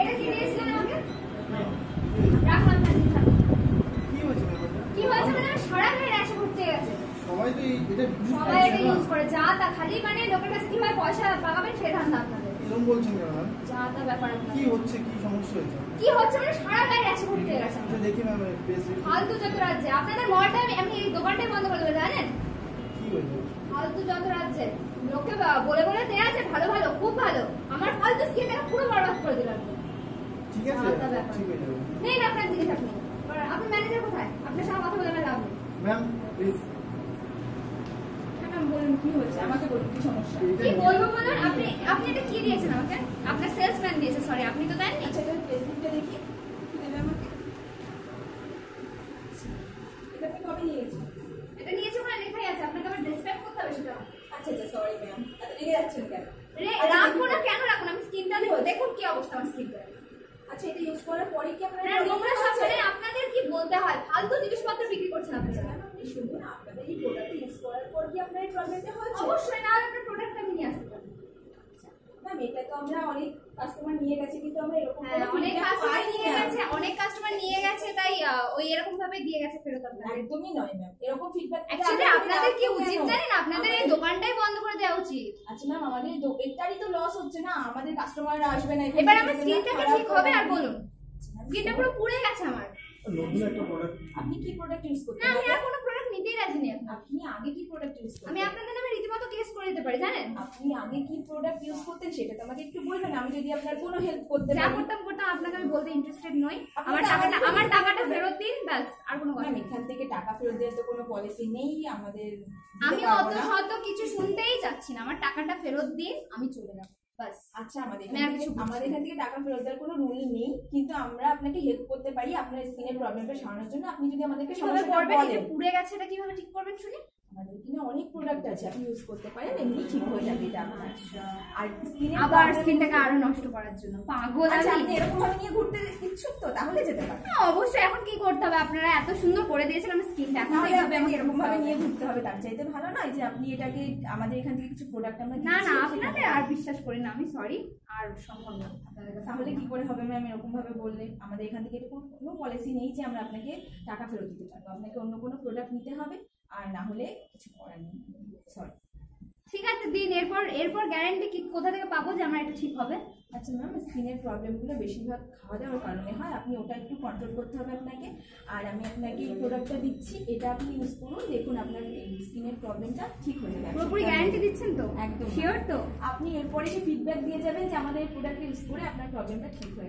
এটা কি দিয়েছিলেন আমাকে? রাখলাম না। কি হয়েছে মানে সারা গায়ে র্যাশ ঘুরতে গেছে। সবাই এটা ইউজ করে, যা তা খালি মানে লোকের কাছে কিভাবে পয়সা পাকাবেন সেই ধান্দা আপনাদের। এরকম বলছেন কেন ম্যাম? যা তা ব্যাপার। কি হচ্ছে, কি সমস্যা হয়েছে? কি হচ্ছে মানে সারা গায়ে র্যাশ ঘুরতে গেছে। দেখি ম্যাম ফালতু যত রাজ্যে আপনাদের মলটা আমি এই দোকানটাই বন্ধ করে দেবো জানেন? কি হয়েছে? ফালতু যত রাজ্যে লোকে বলে বলে দেয়া আছে ভালো ভালো খুব ভালো, আমার ফালতু স্কিনটাকে পুরো বরবাদ করে দিলাম। ঠিক আছে, ঠিক হয়ে যাবে। নেই আপনার জিনিস আপনি। আপনি ম্যানেজার কোথায়? আপনার সাথে কথা বলে লাভ নেই। Ma'am please. ম্যাম বলুন কি হয়েছে, আমাকে বলুন কি সমস্যা। কি বলবো বলুন। আপনি এটা কি দিয়েছেন আমাকে? আপনার সেলসম্যান দিয়েছে, সরি আপনি তো দেননি। আচ্ছা এটা ফেসবুকটা দেখি কি দেবে আমাকে। এটা আপনি কবে নিয়েছেন? এটা নিয়েছি মানে লেখাই আছে, আপনাকে আবার ডেসক্রাইব করতে হবে সেটা। আচ্ছা আচ্ছা সরি ম্যাম। এত রেগে যাচ্ছেন কেন? রাখবো না কেন রাখবো না, আমি স্কিনটা দেখুন কি অবস্থা আমার স্কিনটা। আচ্ছা এটা ইউজ করার পরে কি আপনারা নোংরা সব মানে আপনাদের কি বলতে হয় ফালতু জিনিসপত্র বিক্রি করছেন আপনারা। এই শুনুন আপনাদের এই প্রোডাক্ট ইউজ করার পর কি আপনার এই প্রবলেমটা হয়েছে? অবশ্যই না, আপনার প্রোডাক্ট আমি নিয়ে আসতে পারি। ম্যাম এটা তো আমরা অনেক কাস্টমার নিয়ে গেছে কিন্তু আমরা এরকম অনেক কাস্টমার নিয়ে গেছে তাই ওই এরকম ভাবে দিয়ে গেছে ফেরত আপনাদের। একদমই নয় ম্যাম, এরকম ফিডব্যাক অ্যাকচুয়ালি আপনাদের কি উচিত জানেন, আপনাদের এই দোকানটাই বন্ধ করে দেওয়া উচিত। আচ্ছা ম্যাম আমাদের এটারই তো লস হচ্ছে না, আমাদের কাস্টমাররা আসবে না। এবার আমার স্কিনটা কি ঠিক হবে? আর বলুন স্কিনটা পুরো পুড়ে গেছে আমার। নতুন একটা প্রোডাক্ট। আপনি কি প্রোডাক্ট ইউজ করতেন? না আমি আর কোনো প্রোডাক্ট নিতেই রাজি নেই। আপনি আগে কি প্রোডাক্ট ইউজ করতেন? আমি আপনাদের নামে রীতিমতো কেস করে দিতে পারি জানেন। আপনি আগে কি প্রোডাক্ট ইউজ করতেন সেটা তো আমাকে একটু বলবেন, আমি যদি আপনার কোনো হেল্প করতে পারি। যা করতাম আপনাকে আমি বলতে ইন্টারেস্টেড নই। আমার টাকাটা ফেরত দিন ব্যাস, আর কোনো কথা নেই। এখান থেকে টাকা ফেরত দেওয়ার তো কোনো পলিসি নেই আমাদের। আমি অত শত কিছু শুনতেই চাচ্ছি না, আমার টাকাটা ফেরত দিন আমি চলে যাব বাস। আচ্ছা আমাদের এখান থেকে টাকা ফেরত দেওয়ার কোনো রুল নেই, কিন্তু আমরা আপনাকে হেল্প করতে পারি আপনার স্কিনের প্রবলেমটা সারানোর জন্য। আপনি যদি আমাদেরকে সমস্যাটা বলেন পুড়ে গেছে এটা কিভাবে ঠিক করবেন শুনি। আমাদের এখানে অনেক প্রোডাক্ট আছে আপনি ইউজ করতে পারেন, এমনি ঠিক হয়ে যাবে এটা আপনার। আর স্কিনটাকে আরো নষ্ট করার জন্য পাগল। আচ্ছা আপনি এরকম ভাবে নিয়ে ঘুরতে ইচ্ছুক তো তাহলে যেতে পারেন। হ্যাঁ অবশ্যই, এখন কি করতে হবে? আপনারা এত সুন্দর করে দিয়েছেন আমার স্কিনটা, এখন এইভাবে আমাকে এরকম ভাবে নিয়ে ঘুরতে হবে? তার চাইতে ভালো নয় যে আপনি এটাকে আমাদের এখান থেকে কিছু প্রোডাক্ট আমরা না না আপনাদের আর বিশ্বাস করি না আমি, সরি আর সম্ভব না আপনাদের কাছে। তাহলে কি করে হবে ম্যাম এরকম ভাবে বললে? আমাদের এখান থেকে কোনো পলিসি নেই যে আমরা আপনাকে টাকা ফেরত দিতে পারবো, আপনাকে অন্য কোনো প্রোডাক্ট নিতে হবে, আর না হলে কিছু করার নেই। সরি ঠিক আছে দিন। এরপর গ্যারান্টি কি কোথা থেকে পাবো যে আমার এটা ঠিক হবে? আচ্ছা ম্যাম স্কিনের প্রবলেমগুলো বেশিরভাগ খাওয়া দাওয়ার কারণে হয়, আপনি ওটা একটু কন্ট্রোল করতে হবে আপনাকে। আর আমি আপনাকে এই প্রোডাক্টটা দিচ্ছি, এটা আপনি ইউজ করুন, দেখুন আপনার স্কিনের প্রবলেমটা ঠিক হয়ে যাবে। পুরোপুরি গ্যারান্টি দিচ্ছেন তো? একদম শিওর তো? আপনি এরপরে এসে ফিডব্যাক দিয়ে যাবেন যে আমাদের এই প্রোডাক্ট ইউজ করে আপনার প্রবলেমটা ঠিক হয়ে গেছে।